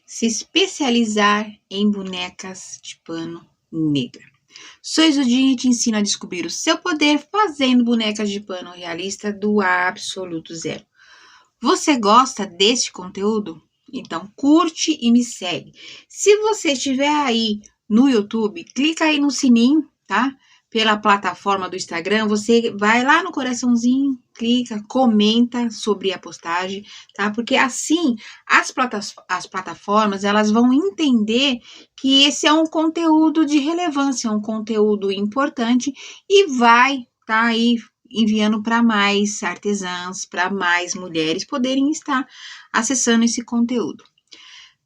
se especializar em bonecas de pano negra. Sou Isudinha e te ensino a descobrir o seu poder fazendo bonecas de pano realista do absoluto zero. Você gosta deste conteúdo? Então curte e me segue. Se você estiver aí no YouTube, clica aí no sininho, tá? Pela plataforma do Instagram, você vai lá no coraçãozinho, clica, comenta sobre a postagem, tá? Porque assim as plataformas, elas vão entender que esse é um conteúdo de relevância, um conteúdo importante e vai tá aí enviando para mais artesãs, para mais mulheres poderem estar acessando esse conteúdo.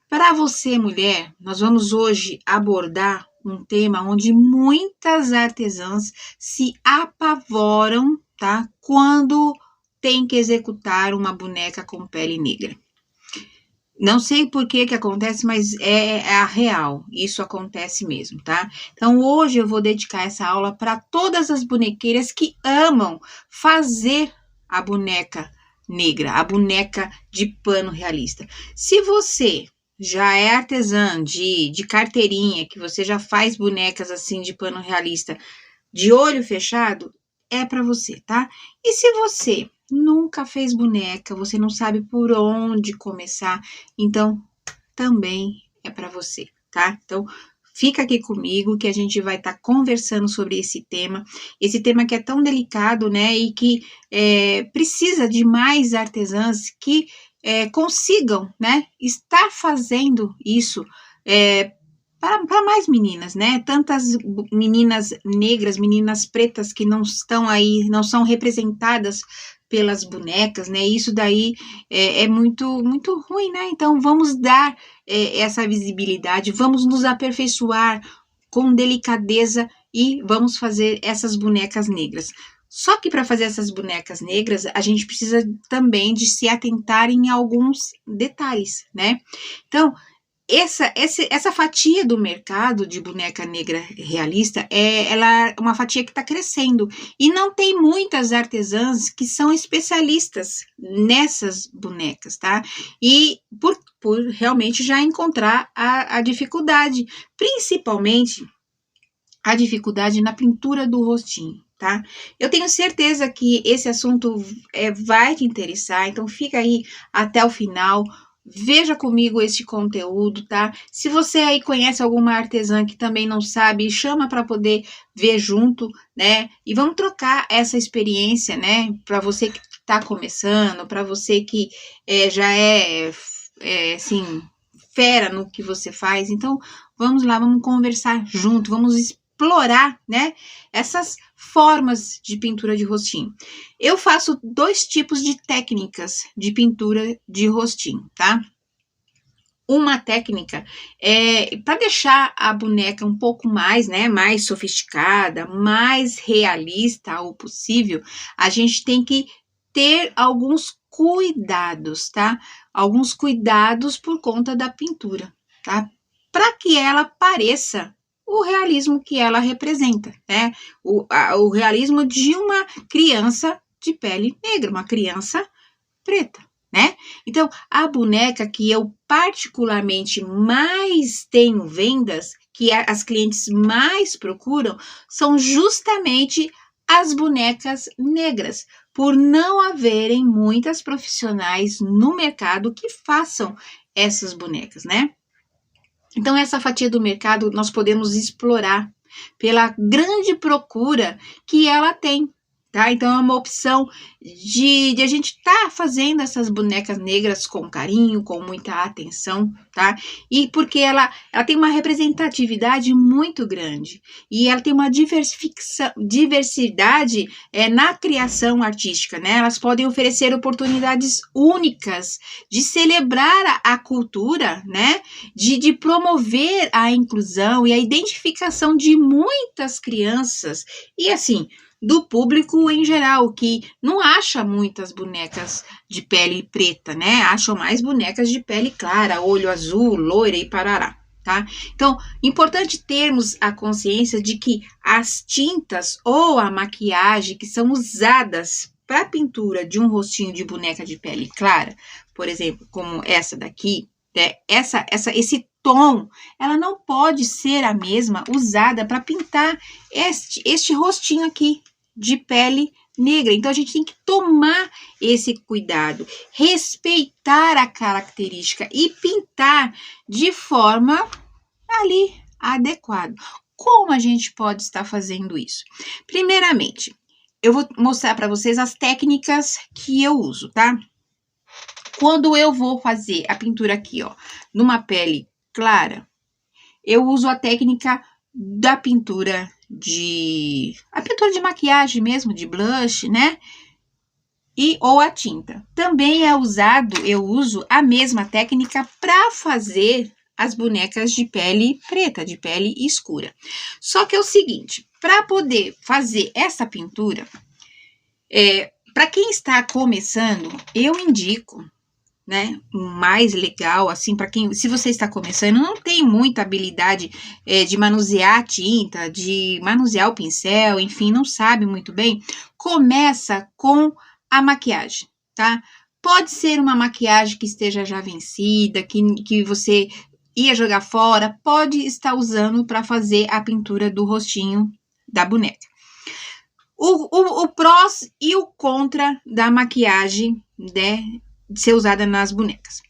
Para você, mulher, nós vamos hoje abordar um tema onde muitas artesãs se apavoram, tá? Quando tem que executar uma boneca com pele negra. Não sei por que acontece, mas é a real. Isso acontece mesmo, tá? Então, hoje eu vou dedicar essa aula para todas as bonequeiras que amam fazer a boneca negra, a boneca de pano realista. Se você já é artesã de carteirinha, que você já faz bonecas assim de pano realista de olho fechado, é para você, tá? E se você nunca fez boneca, você não sabe por onde começar, então também é para você, tá? Então fica aqui comigo que a gente vai estar conversando sobre esse tema que é tão delicado, né? E que precisa de mais artesãs que consigam, né? Estar fazendo isso para mais meninas, né? Tantas meninas negras, meninas pretas que não estão aí, não são representadas pelas bonecas, né? Isso daí é muito, muito ruim, né? Então, vamos dar essa visibilidade, vamos nos aperfeiçoar com delicadeza e vamos fazer essas bonecas negras. Só que para fazer essas bonecas negras, a gente precisa também de se atentar em alguns detalhes, né? Então, essa fatia do mercado de boneca negra realista, ela é uma fatia que está crescendo e não tem muitas artesãs que são especialistas nessas bonecas, tá? E por realmente já encontrar a dificuldade, principalmente a dificuldade na pintura do rostinho, tá? Eu tenho certeza que esse assunto vai te interessar, então fica aí até o final. Veja comigo este conteúdo, tá? Se você aí conhece alguma artesã que também não sabe, chama para poder ver junto, né? E vamos trocar essa experiência, né? Para você que está começando, para você que já assim, fera no que você faz. Então, vamos lá, vamos conversar junto, vamos explorar, né? Essas formas de pintura de rostinho. Eu faço 2 tipos de técnicas de pintura de rostinho, tá? Uma técnica para deixar a boneca um pouco mais, né, mais sofisticada, mais realista ao possível, a gente tem que ter alguns cuidados, tá? Alguns cuidados por conta da pintura, tá? Para que ela pareça o realismo que ela representa, né? O realismo de uma criança de pele negra, uma criança preta, né? Então, a boneca que eu particularmente mais tenho vendas, que as clientes mais procuram, são justamente as bonecas negras, por não haverem muitas profissionais no mercado que façam essas bonecas, né? Então, essa fatia do mercado nós podemos explorar pela grande procura que ela tem, tá? Então, é uma opção de a gente estar fazendo essas bonecas negras com carinho, com muita atenção, tá? E porque ela tem uma representatividade muito grande e ela tem uma diversidade na criação artística, né? Elas podem oferecer oportunidades únicas de celebrar a cultura, né? De promover a inclusão e a identificação de muitas crianças e, assim, do público em geral, que não acha muitas bonecas de pele preta, né? Acham mais bonecas de pele clara, olho azul, loira e parará, tá? Então, importante termos a consciência de que as tintas ou a maquiagem que são usadas para a pintura de um rostinho de boneca de pele clara, por exemplo, como essa daqui, Esse tom, ela não pode ser a mesma usada para pintar este rostinho aqui de pele negra. Então, a gente tem que tomar esse cuidado, respeitar a característica e pintar de forma ali adequada. Como a gente pode estar fazendo isso? Primeiramente, eu vou mostrar para vocês as técnicas que eu uso, tá? Quando eu vou fazer a pintura aqui, ó, numa pele clara, eu uso a técnica da pintura de maquiagem mesmo, de blush, né? Ou a tinta. Também eu uso a mesma técnica para fazer as bonecas de pele preta, de pele escura. Só que é o seguinte, para poder fazer essa pintura, para quem está começando, eu indico, né, mais legal, assim, para quem, se você está começando, não tem muita habilidade de manusear a tinta, de manusear o pincel, enfim, não sabe muito bem, começa com a maquiagem, tá? Pode ser uma maquiagem que esteja já vencida, que você ia jogar fora, pode estar usando para fazer a pintura do rostinho da boneca. O prós e o contra da maquiagem, né, de ser usada nas bonecas.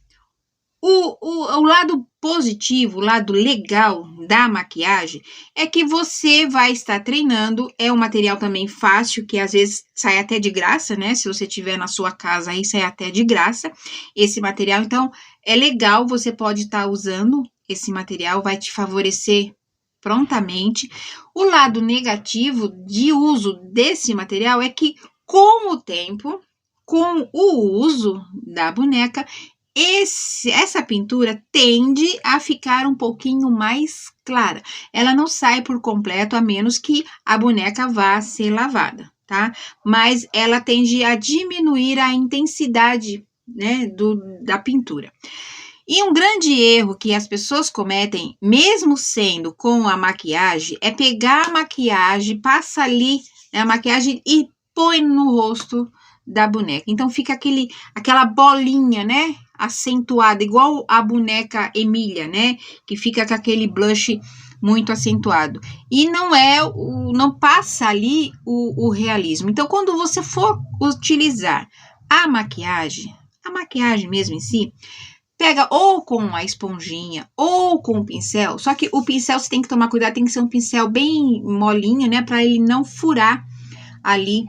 O lado positivo, o lado legal da maquiagem é que você vai estar treinando, é um material também fácil, que às vezes sai até de graça, né? Se você tiver na sua casa aí, sai até de graça esse material. Então, é legal, você pode estar usando esse material, vai te favorecer prontamente. O lado negativo de uso desse material é que, com o tempo, com o uso da boneca, essa pintura tende a ficar um pouquinho mais clara. Ela não sai por completo, a menos que a boneca vá ser lavada, tá? Mas ela tende a diminuir a intensidade, né, da pintura. E um grande erro que as pessoas cometem, mesmo sendo com a maquiagem, é pegar a maquiagem, passa ali, né, a maquiagem e põe no rosto da boneca. Então, fica aquela bolinha, né, acentuada, igual a boneca Emília, né, que fica com aquele blush muito acentuado. E não passa ali o realismo. Então, quando você for utilizar a maquiagem mesmo em si, pega ou com a esponjinha ou com o pincel, só que o pincel você tem que tomar cuidado, tem que ser um pincel bem molinho, né, para ele não furar ali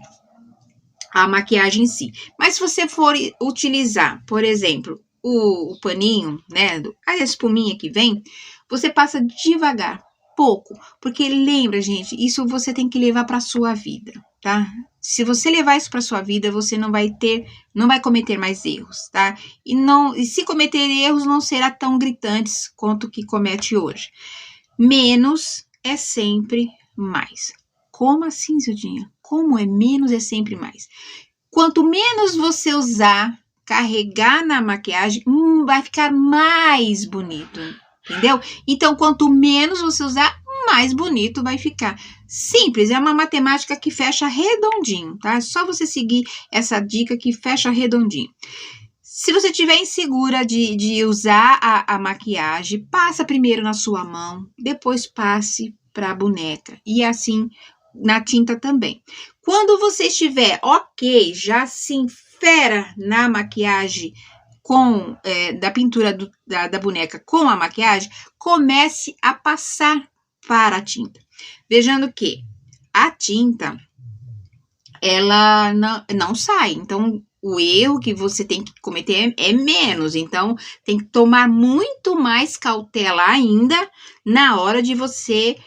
a maquiagem em si. Mas se você for utilizar, por exemplo, o paninho, né, a espuminha que vem, você passa devagar, pouco, porque lembra, gente, isso você tem que levar para sua vida, tá? Se você levar isso para sua vida, você não vai cometer mais erros, tá? E se cometer erros, não será tão gritantes quanto que comete hoje. Menos é sempre mais. Como assim, Zildinha? Como é menos é sempre mais? Quanto menos você usar, carregar na maquiagem, vai ficar mais bonito, entendeu? Então, quanto menos você usar, mais bonito vai ficar. Simples, é uma matemática que fecha redondinho, tá? É só você seguir essa dica que fecha redondinho. Se você estiver insegura de usar a maquiagem, passa primeiro na sua mão, depois passe para a boneca. E assim na tinta também. Quando você estiver ok, já se infera na maquiagem da pintura da boneca com a maquiagem, comece a passar para a tinta. Vejando que a tinta, ela não sai. Então, o erro que você tem que cometer é menos. Então, tem que tomar muito mais cautela ainda na hora de você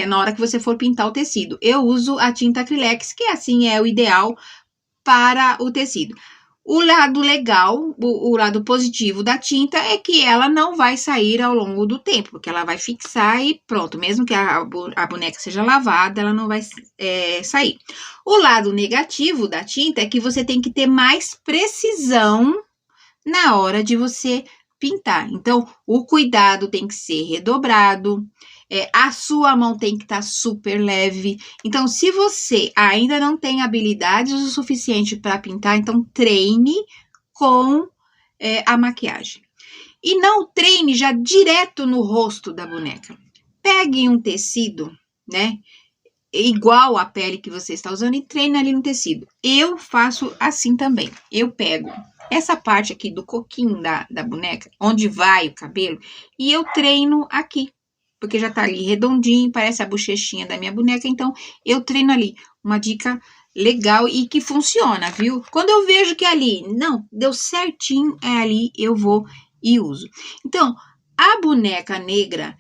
na hora que você for pintar o tecido. Eu uso a tinta acrylex, que assim é o ideal para o tecido. O lado legal, o lado positivo da tinta é que ela não vai sair ao longo do tempo, porque ela vai fixar e pronto. Mesmo que a boneca seja lavada, ela não vai sair. O lado negativo da tinta é que você tem que ter mais precisão na hora de você pintar. Então, o cuidado tem que ser redobrado. A sua mão tem que estar super leve. Então, se você ainda não tem habilidades o suficiente para pintar, então treine com a maquiagem. E não treine já direto no rosto da boneca. Pegue um tecido, né? Igual à pele que você está usando e treine ali no tecido. Eu faço assim também. Eu pego essa parte aqui do coquinho da boneca, onde vai o cabelo, e eu treino aqui. Porque já tá ali redondinho, parece a bochechinha da minha boneca, então eu treino ali. Uma dica legal e que funciona, viu? Quando eu vejo que ali, não, deu certinho, é ali, eu vou e uso. Então, a boneca negra,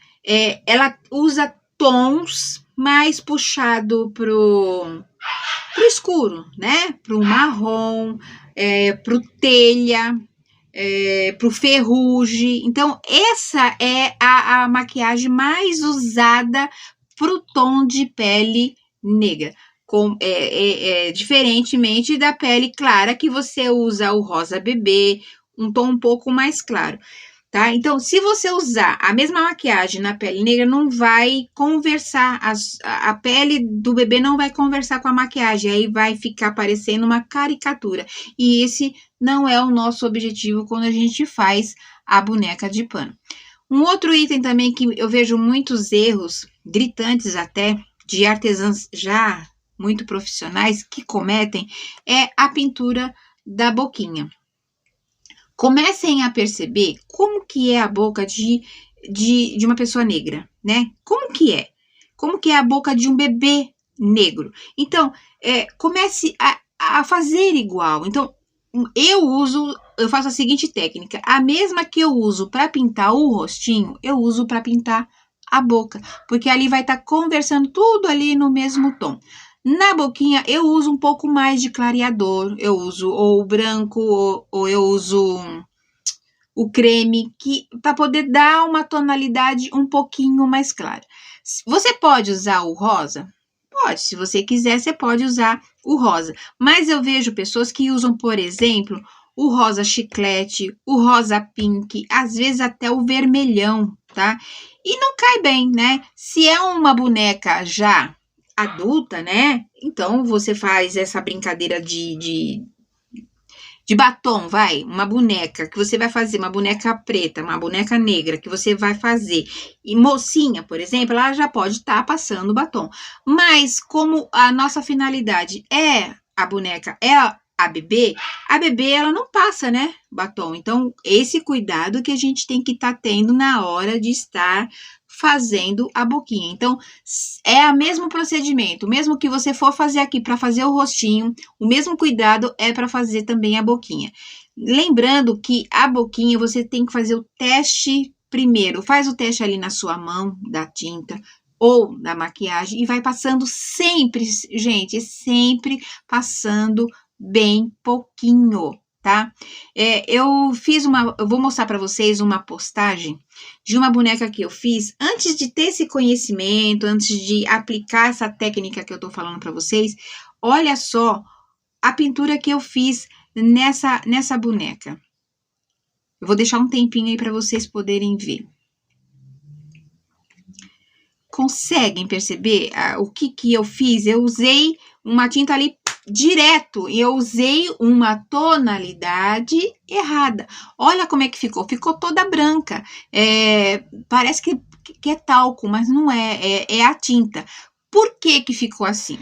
ela usa tons mais puxado pro escuro, né? Pro marrom, pro telha, pro ferrugem. Então, essa é a maquiagem mais usada pro tom de pele negra. Diferentemente da pele clara, que você usa o rosa bebê, um tom um pouco mais claro. Tá? Então, se você usar a mesma maquiagem na pele negra, não vai conversar, a pele do bebê não vai conversar com a maquiagem, aí vai ficar parecendo uma caricatura. E esse não é o nosso objetivo quando a gente faz a boneca de pano. Um outro item também que eu vejo muitos erros, gritantes até, de artesãs já muito profissionais que cometem, é a pintura da boquinha. Comecem a perceber como que é a boca de uma pessoa negra, né? Como que é? Como que é a boca de um bebê negro? Então, comece a fazer igual. Então, eu faço a seguinte técnica. A mesma que eu uso para pintar o rostinho, eu uso para pintar a boca. Porque ali vai estar conversando tudo ali no mesmo tom. Na boquinha, eu uso um pouco mais de clareador. Eu uso ou o branco, ou eu uso o creme, para poder dar uma tonalidade um pouquinho mais clara. Você pode usar o rosa? Pode. Se você quiser, você pode usar o rosa. Mas eu vejo pessoas que usam, por exemplo, o rosa chiclete, o rosa pink, às vezes até o vermelhão, tá? E não cai bem, né? Se é uma boneca já adulta, né? Então, você faz essa brincadeira de batom, uma boneca que você vai fazer, uma boneca preta, uma boneca negra que você vai fazer. E mocinha, por exemplo, ela já pode estar passando batom. Mas como a nossa finalidade é a boneca, é a bebê ela não passa, né, batom. Então, esse cuidado que a gente tem que estar tendo na hora de estar fazendo a boquinha. Então, é o mesmo procedimento, mesmo que você for fazer aqui para fazer o rostinho, o mesmo cuidado é para fazer também a boquinha. Lembrando que a boquinha você tem que fazer o teste primeiro, faz o teste ali na sua mão da tinta ou da maquiagem e vai passando sempre, gente, sempre passando bem pouquinho, tá? Eu vou mostrar para vocês uma postagem de uma boneca que eu fiz antes de ter esse conhecimento, antes de aplicar essa técnica que eu tô falando para vocês. Olha só a pintura que eu fiz nessa boneca. Eu vou deixar um tempinho aí para vocês poderem ver. Conseguem perceber o que eu fiz? Eu usei uma tinta ali direto e eu usei uma tonalidade errada. Olha como é que ficou. Ficou toda branca. Parece que é talco, mas não é. É a tinta. Por que ficou assim?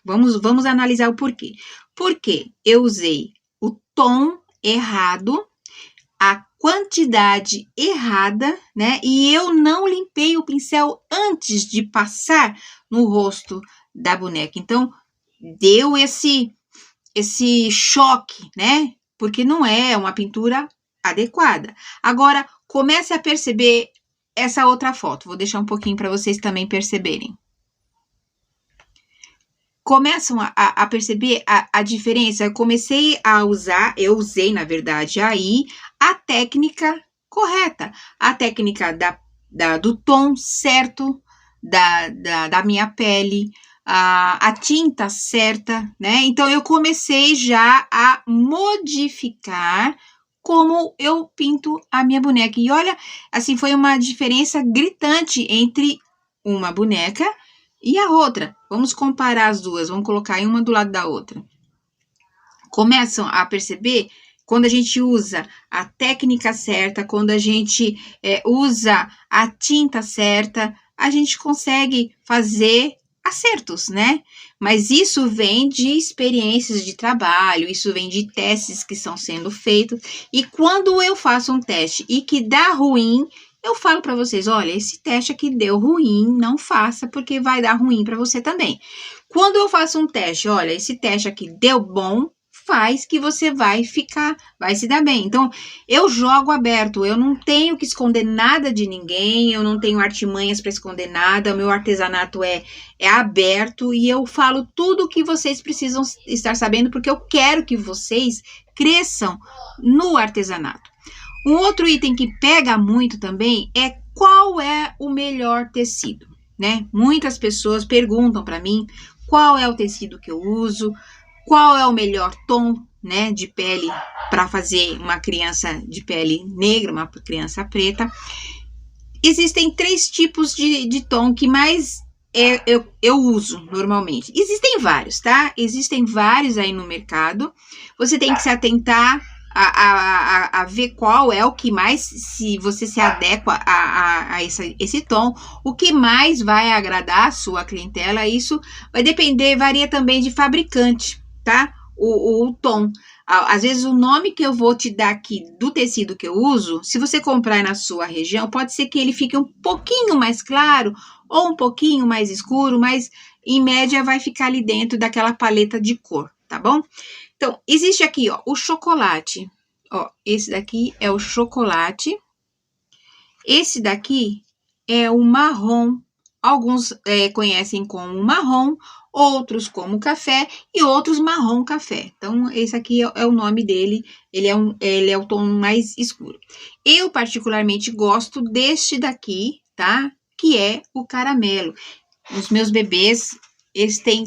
Vamos analisar o porquê. Porque eu usei o tom errado, a quantidade errada, né? E eu não limpei o pincel antes de passar no rosto da boneca. Então, deu esse choque, né? Porque não é uma pintura adequada. Agora, comece a perceber essa outra foto. Vou deixar um pouquinho para vocês também perceberem. Começam a perceber a diferença. Eu usei, na verdade, aí a técnica correta. A técnica do tom certo da minha pele, a tinta certa, né? Então, eu comecei já a modificar como eu pinto a minha boneca. E olha, assim, foi uma diferença gritante entre uma boneca e a outra. Vamos comparar as duas, vamos colocar uma do lado da outra. Começam a perceber quando a gente usa a técnica certa, quando a gente usa a tinta certa, a gente consegue fazer acertos, né? Mas isso vem de experiências de trabalho, isso vem de testes que estão sendo feitos. E quando eu faço um teste e que dá ruim, eu falo para vocês, olha, esse teste aqui deu ruim, não faça, porque vai dar ruim para você também. Quando eu faço um teste, olha, esse teste aqui deu bom, faz que você vai se dar bem. Então, eu jogo aberto, eu não tenho que esconder nada de ninguém, eu não tenho artimanhas para esconder nada, o meu artesanato é aberto e eu falo tudo o que vocês precisam estar sabendo, porque eu quero que vocês cresçam no artesanato. Um outro item que pega muito também é qual é o melhor tecido, né? Muitas pessoas perguntam para mim qual é o tecido que eu uso, qual é o melhor tom, né, de pele para fazer uma criança de pele negra, uma criança preta. Existem 3 tipos de tom que mais eu uso normalmente. Existem vários, tá? Existem vários aí no mercado. Você tem que se atentar a ver qual é o que mais, se você se adequa a esse tom, o que mais vai agradar a sua clientela. Isso vai depender, varia também de fabricante, tá? O tom. Às vezes o nome que eu vou te dar aqui do tecido que eu uso, se você comprar na sua região, pode ser que ele fique um pouquinho mais claro ou um pouquinho mais escuro, mas em média vai ficar ali dentro daquela paleta de cor, tá bom? Então, existe aqui, ó, o chocolate. Ó, esse daqui é o chocolate. Esse daqui é o marrom. Alguns conhecem como marrom, outros como café e outros marrom café. Então, esse aqui é o nome dele. Ele é o tom mais escuro. Eu, particularmente, gosto deste daqui, tá? Que é o caramelo. Os meus bebês, eles têm...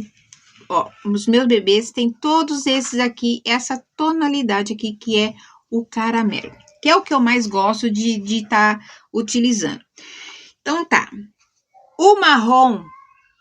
Ó, os meus bebês têm todos esses aqui, essa tonalidade aqui, que é o caramelo, que é o que eu mais gosto de estar utilizando. Então, tá. O marrom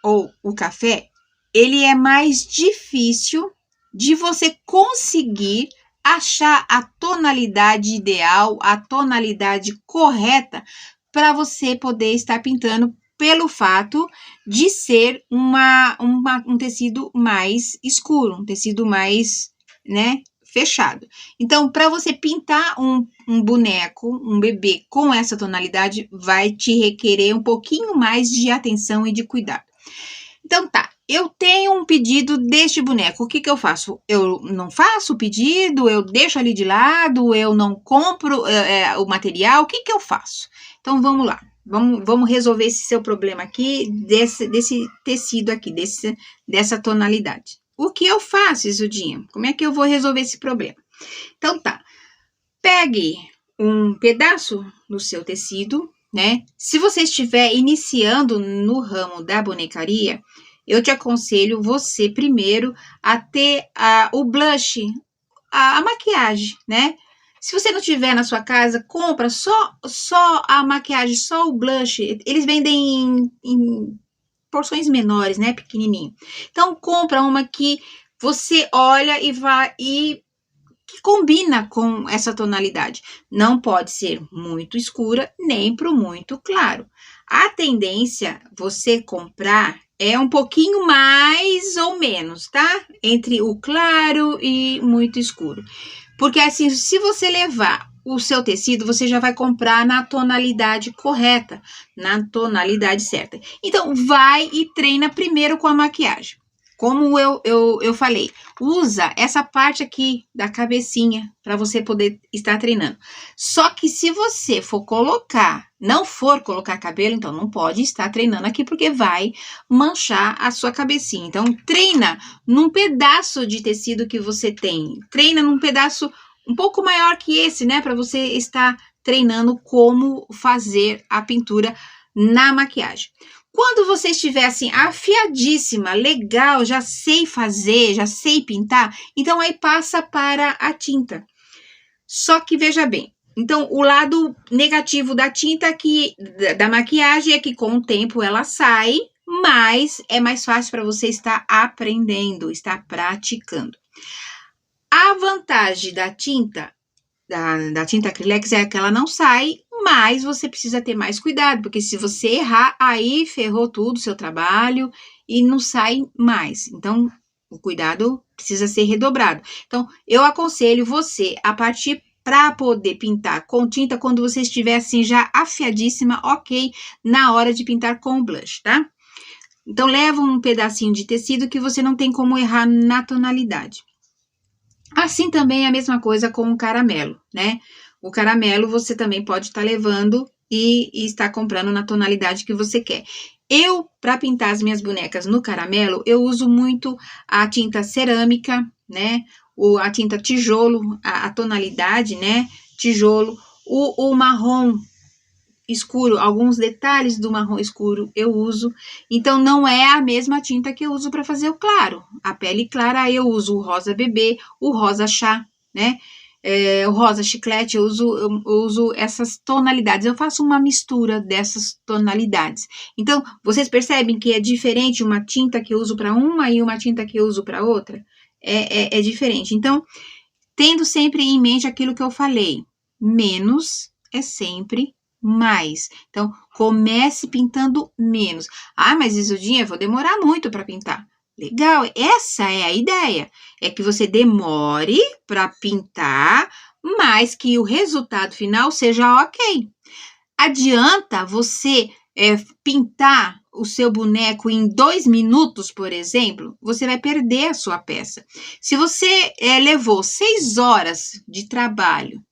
ou o café, ele é mais difícil de você conseguir achar a tonalidade ideal, a tonalidade correta para você poder estar pintando, pelo fato de ser um tecido mais escuro, um tecido mais, né, fechado. Então, para você pintar um boneco, um bebê com essa tonalidade, vai te requerer um pouquinho mais de atenção e de cuidado. Então, tá. Eu tenho um pedido deste boneco. O que que eu faço? Eu não faço o pedido, eu deixo ali de lado, eu não compro o material. O que que eu faço? Então, vamos lá. Vamos resolver esse seu problema aqui, desse tecido aqui, dessa tonalidade. O que eu faço, Isudinha? Como é que eu vou resolver esse problema? Então, tá. Pegue um pedaço do seu tecido, né? Se você estiver iniciando no ramo da bonecaria, eu te aconselho você primeiro a ter o blush, a maquiagem, né? Se você não tiver na sua casa, compra só a maquiagem, só o blush. Eles vendem em porções menores, né? Pequenininho. Então, compra uma que você olha e que combina com essa tonalidade. Não pode ser muito escura, nem pro muito claro. A tendência, você comprar, é um pouquinho mais ou menos, tá? Entre o claro e muito escuro. Porque assim, se você levar o seu tecido, você já vai comprar na tonalidade correta, na tonalidade certa. Então, vai e treina primeiro com a maquiagem. Como eu falei, usa essa parte aqui da cabecinha para você poder estar treinando. Só que se você não for colocar cabelo, então não pode estar treinando aqui porque vai manchar a sua cabecinha. Então, treina num pedaço de tecido que você tem. Treina num pedaço um pouco maior que esse, né? Para você estar treinando como fazer a pintura na maquiagem. Quando você estiver assim, afiadíssima, legal, já sei fazer, já sei pintar, então aí passa para a tinta. Só que veja bem, então o lado negativo da tinta da maquiagem é que com o tempo ela sai, mas é mais fácil para você estar aprendendo, estar praticando. A vantagem da tinta, da tinta acrylex é que ela não sai, mas você precisa ter mais cuidado, porque se você errar, aí ferrou tudo o seu trabalho e não sai mais. Então, o cuidado precisa ser redobrado. Então, eu aconselho você a partir para poder pintar com tinta quando você estiver assim já afiadíssima, ok, na hora de pintar com o blush, tá? Então, leva um pedacinho de tecido que você não tem como errar na tonalidade. Assim também é a mesma coisa com o caramelo, né? O caramelo você também pode estar levando e estar comprando na tonalidade que você quer. Eu, para pintar as minhas bonecas no caramelo, eu uso muito a tinta cerâmica, né? A tinta tijolo, a tonalidade, né? Tijolo, o marrom escuro, alguns detalhes do marrom escuro eu uso. Então, não é a mesma tinta que eu uso para fazer o claro. A pele clara, eu uso o rosa bebê, o rosa chá, né? O rosa chiclete, eu uso essas tonalidades. Eu faço uma mistura dessas tonalidades. Então, vocês percebem que é diferente uma tinta que eu uso para uma e uma tinta que eu uso para outra? É diferente. Então, tendo sempre em mente aquilo que eu falei, menos é sempre mais. Então, comece pintando menos. Ah, mas Isildinha, eu vou demorar muito para pintar. Legal, essa é a ideia. É que você demore para pintar, mas que o resultado final seja ok. Adianta você pintar o seu boneco em 2 minutos, por exemplo, você vai perder a sua peça. Se você levou 6 horas de trabalho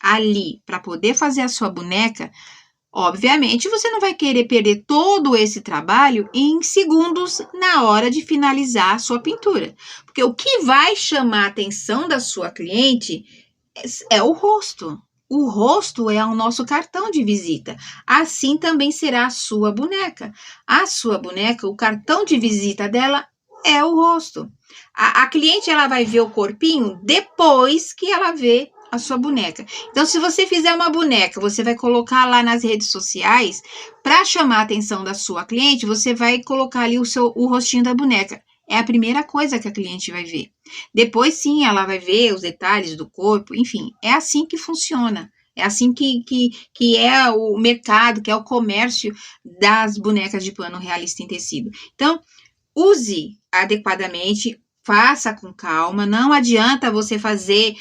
ali para poder fazer a sua boneca, obviamente você não vai querer perder todo esse trabalho em segundos na hora de finalizar a sua pintura. Porque o que vai chamar a atenção da sua cliente é o rosto. O rosto é o nosso cartão de visita. Assim também será a sua boneca. A sua boneca, o cartão de visita dela é o rosto. A cliente, ela vai ver o corpinho depois que ela vê a sua boneca. Então, se você fizer uma boneca, você vai colocar lá nas redes sociais, para chamar a atenção da sua cliente, você vai colocar ali o rostinho da boneca. É a primeira coisa que a cliente vai ver. Depois, sim, ela vai ver os detalhes do corpo, enfim, é assim que funciona. É assim que é o mercado, que é o comércio das bonecas de pano realista em tecido. Então, use adequadamente, faça com calma, não adianta você fazer,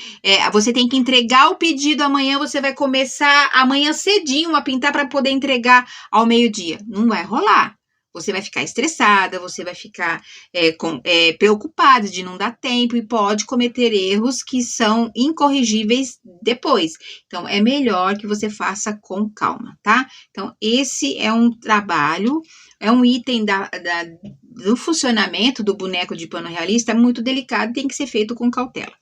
você tem que entregar o pedido amanhã, você vai começar amanhã cedinho a pintar para poder entregar ao meio-dia. Não vai rolar. Você vai ficar estressada, você vai ficar preocupada de não dar tempo e pode cometer erros que são incorrigíveis depois. Então, é melhor que você faça com calma, tá? Então, esse é um trabalho, é um item do funcionamento do boneco de pano realista muito delicado, tem que ser feito com cautela.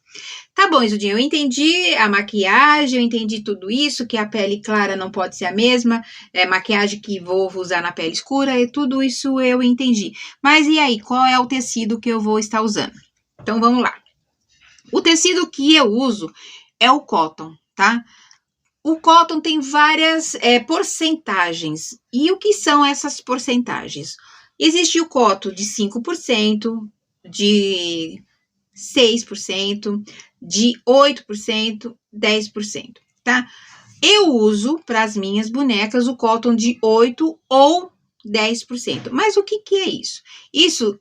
Tá bom, Isildinha, eu entendi a maquiagem, eu entendi tudo isso, que a pele clara não pode ser a mesma, maquiagem que vou usar na pele escura, e tudo isso eu entendi. Mas e aí, qual é o tecido que eu vou estar usando? Então, vamos lá. O tecido que eu uso é o cotton, tá? O cotton tem várias porcentagens. E o que são essas porcentagens? Existe o cotton de 5%, de 6%, de 8%, 10%, tá? Eu uso para as minhas bonecas o cotton de 8% ou 10%. Mas o que é isso? Isso,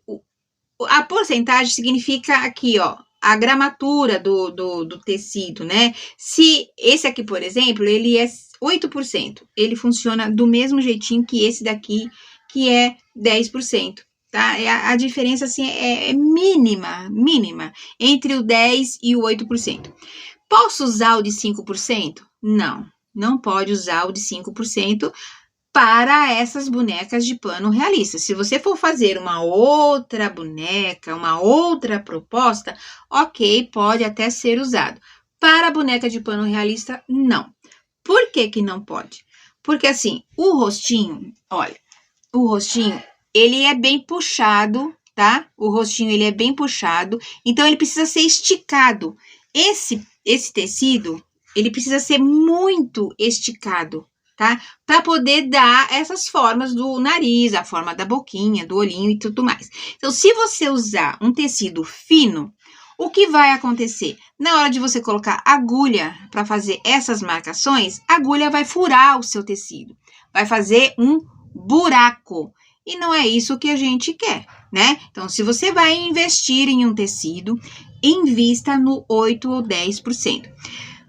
a porcentagem significa aqui, ó, a gramatura do tecido, né? Se esse aqui, por exemplo, ele é 8%, ele funciona do mesmo jeitinho que esse daqui, que é 10%. Tá? A diferença, assim, é mínima, entre o 10% e o 8%. Posso usar o de 5%? Não pode usar o de 5% para essas bonecas de pano realista. Se você for fazer uma outra boneca, uma outra proposta, ok, pode até ser usado. Para a boneca de pano realista, não. Por que não pode? Porque, assim, o rostinho, olha, o rostinho, ele é bem puxado, tá? O rostinho, ele é bem puxado, então ele precisa ser esticado. Esse tecido, ele precisa ser muito esticado, tá? Para poder dar essas formas do nariz, a forma da boquinha, do olhinho e tudo mais. Então, se você usar um tecido fino, O que vai acontecer? Na hora de você colocar agulha para fazer essas marcações, a agulha vai furar o seu tecido, vai fazer um buraco. E não é isso que a gente quer, né? Então, se você vai investir em um tecido, invista no 8 ou 10%.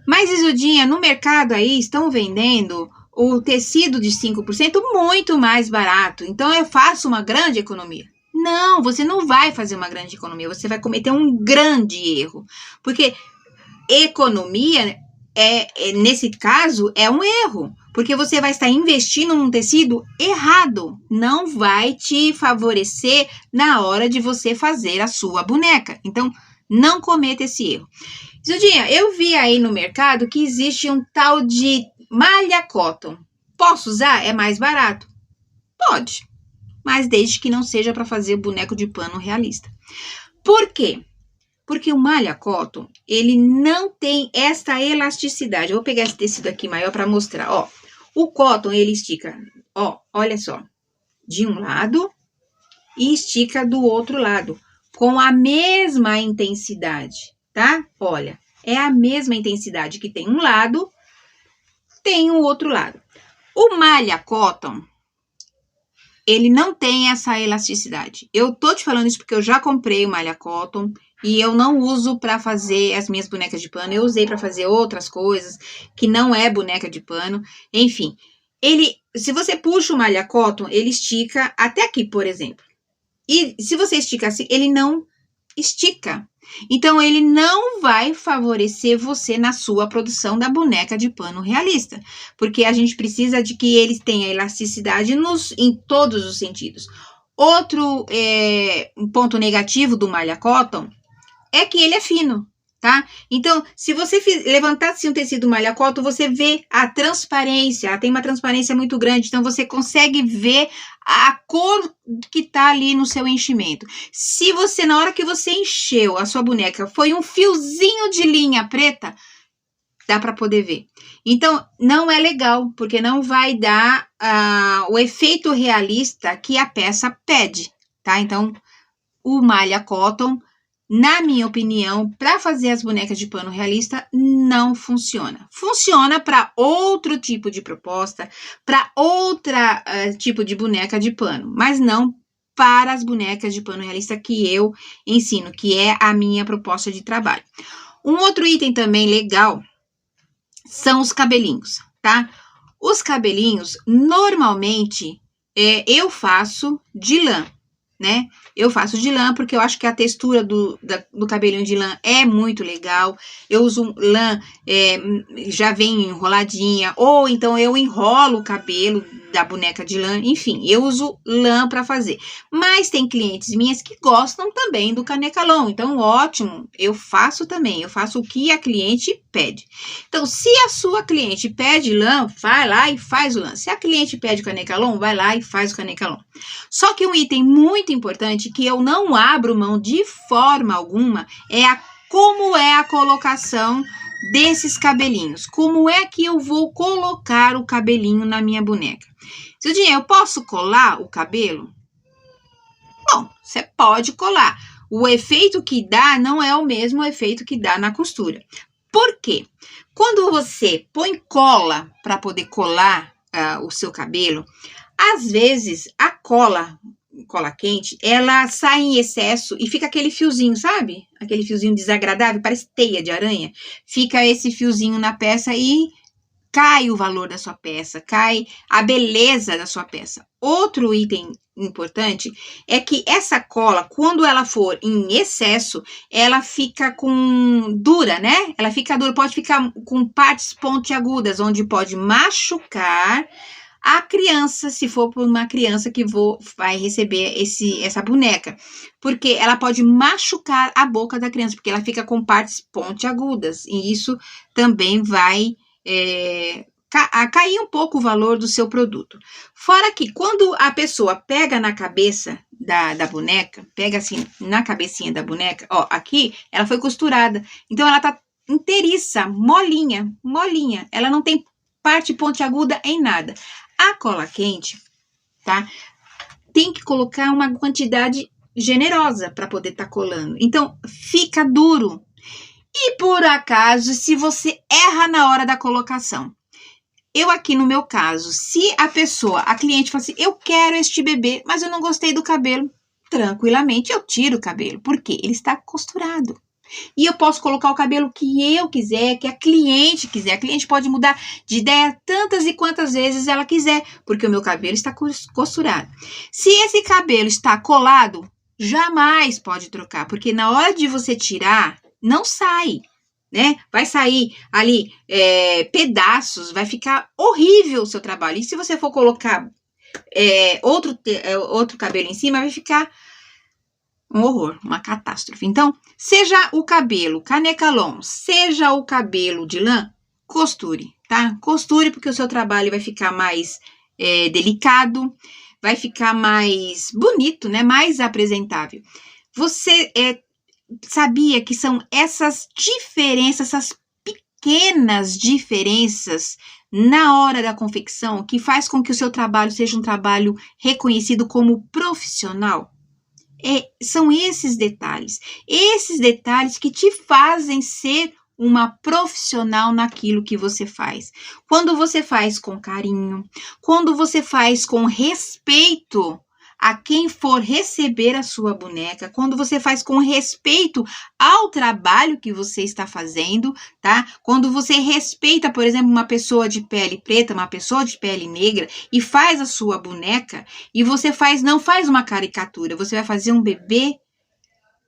Mas, Isudinha, no mercado aí estão vendendo o tecido de 5% muito mais barato. Então, eu faço uma grande economia. Não, você não vai fazer uma grande economia, você vai cometer um grande erro. Porque economia, nesse caso, é um erro. Porque você vai estar investindo num tecido errado. Não vai te favorecer na hora de você fazer a sua boneca. Então, não cometa esse erro. Isudinha, eu vi aí no mercado que existe um tal de malha cotton. Posso usar? É mais barato? Pode. Mas desde que não seja para fazer boneco de pano realista. Por quê? Porque o malha cotton, ele não tem essa elasticidade. Eu vou pegar esse tecido aqui maior para mostrar. Ó, o cotton, ele estica, ó, olha só, de um lado e estica do outro lado, com a mesma intensidade, tá? Olha, é a mesma intensidade que tem um lado, tem o outro lado. O malha cotton, ele não tem essa elasticidade. Eu tô te falando isso porque eu já comprei o malha cotton e eu não uso para fazer as minhas bonecas de pano. Eu usei para fazer outras coisas que não é boneca de pano. Enfim, se você puxa o malha cotton, ele estica até aqui, por exemplo. E se você estica assim, ele não estica. Então, ele não vai favorecer você na sua produção da boneca de pano realista. Porque a gente precisa de que eles tenham elasticidade em todos os sentidos. Outro ponto negativo do malha cotton é que ele é fino, tá? Então, se você levantar assim um tecido malha cotton, você vê a transparência, tem uma transparência muito grande, então você consegue ver a cor que tá ali no seu enchimento. Se você, na hora que você encheu a sua boneca, foi um fiozinho de linha preta, dá para poder ver. Então, não é legal, porque não vai dar o efeito realista que a peça pede, tá? Então, o malha cotton, na minha opinião, para fazer as bonecas de pano realista, não funciona. Funciona para outro tipo de proposta, para outra tipo de boneca de pano, mas não para as bonecas de pano realista que eu ensino, que é a minha proposta de trabalho. Um outro item também legal são os cabelinhos, tá? Os cabelinhos, normalmente, eu faço de lã, né? Eu faço de lã porque eu acho que a textura do cabelinho de lã é muito legal. Eu uso lã, já vem enroladinha, ou então eu enrolo o cabelo da boneca de lã, enfim, eu uso lã para fazer. Mas tem clientes minhas que gostam também do canecalon, então ótimo, eu faço também, eu faço o que a cliente pede. Então, se a sua cliente pede lã, vai lá e faz o lã. Se a cliente pede canecalon, vai lá e faz o canecalon. Só que um item muito importante que eu não abro mão de forma alguma é como é a colocação desses cabelinhos. Como é que eu vou colocar o cabelinho na minha boneca? Isudinha, eu posso colar o cabelo? Bom, você pode colar. O efeito que dá não é o mesmo efeito que dá na costura. Por quê? Quando você põe cola para poder colar o seu cabelo, às vezes a cola quente, ela sai em excesso e fica aquele fiozinho, sabe? Aquele fiozinho desagradável, parece teia de aranha. Fica esse fiozinho na peça e cai o valor da sua peça, cai a beleza da sua peça. Outro item importante é que essa cola, quando ela for em excesso, ela fica dura, né? Ela fica dura, pode ficar com partes pontiagudas, onde pode machucar a criança, se for por uma criança que vai receber essa boneca. Porque ela pode machucar a boca da criança, porque ela fica com partes pontiagudas. E isso também vai cair um pouco o valor do seu produto. Fora que quando a pessoa pega na cabeça da boneca, pega assim na cabecinha da boneca, ó, aqui ela foi costurada. Então ela tá inteiriça, molinha. Ela não tem parte pontiaguda em nada. A cola quente, tá? Tem que colocar uma quantidade generosa para poder estar colando. Então, fica duro. E por acaso, se você erra na hora da colocação, eu aqui no meu caso, se a cliente fala assim, eu quero este bebê, mas eu não gostei do cabelo, tranquilamente eu tiro o cabelo, porque ele está costurado. E eu posso colocar o cabelo que eu quiser, que a cliente quiser. A cliente pode mudar de ideia tantas e quantas vezes ela quiser, porque o meu cabelo está costurado. Se esse cabelo está colado, jamais pode trocar, porque na hora de você tirar, não sai, né? Vai sair ali pedaços, vai ficar horrível o seu trabalho. E se você for colocar outro cabelo em cima, vai ficar um horror, uma catástrofe. Então, seja o cabelo canecalon, seja o cabelo de lã, costure, tá? Costure, porque o seu trabalho vai ficar mais delicado, vai ficar mais bonito, né? Mais apresentável. Você sabia que são essas diferenças, essas pequenas diferenças na hora da confecção que faz com que o seu trabalho seja um trabalho reconhecido como profissional? São esses detalhes que te fazem ser uma profissional naquilo que você faz. Quando você faz com carinho, quando você faz com respeito a quem for receber a sua boneca, quando você faz com respeito ao trabalho que você está fazendo, tá? Quando você respeita, por exemplo, uma pessoa de pele preta, uma pessoa de pele negra e faz a sua boneca, e você não faz uma caricatura, você vai fazer um bebê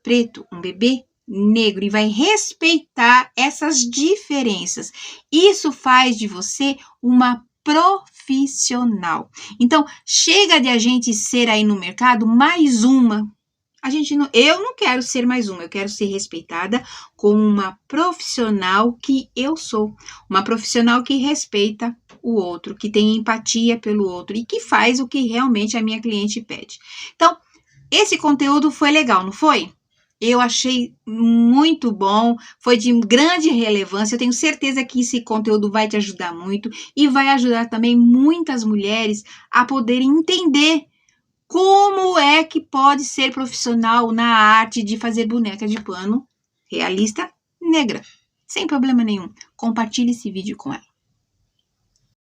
preto, um bebê negro e vai respeitar essas diferenças. Isso faz de você uma profissional. Então, chega de a gente ser aí no mercado mais uma. Eu não quero ser mais uma, eu quero ser respeitada como uma profissional que eu sou. Uma profissional que respeita o outro, que tem empatia pelo outro e que faz o que realmente a minha cliente pede. Então, esse conteúdo foi legal, não foi? Eu achei muito bom, foi de grande relevância. Eu tenho certeza que esse conteúdo vai te ajudar muito e vai ajudar também muitas mulheres a poderem entender como é que pode ser profissional na arte de fazer boneca de pano realista negra, sem problema nenhum. Compartilhe esse vídeo com ela.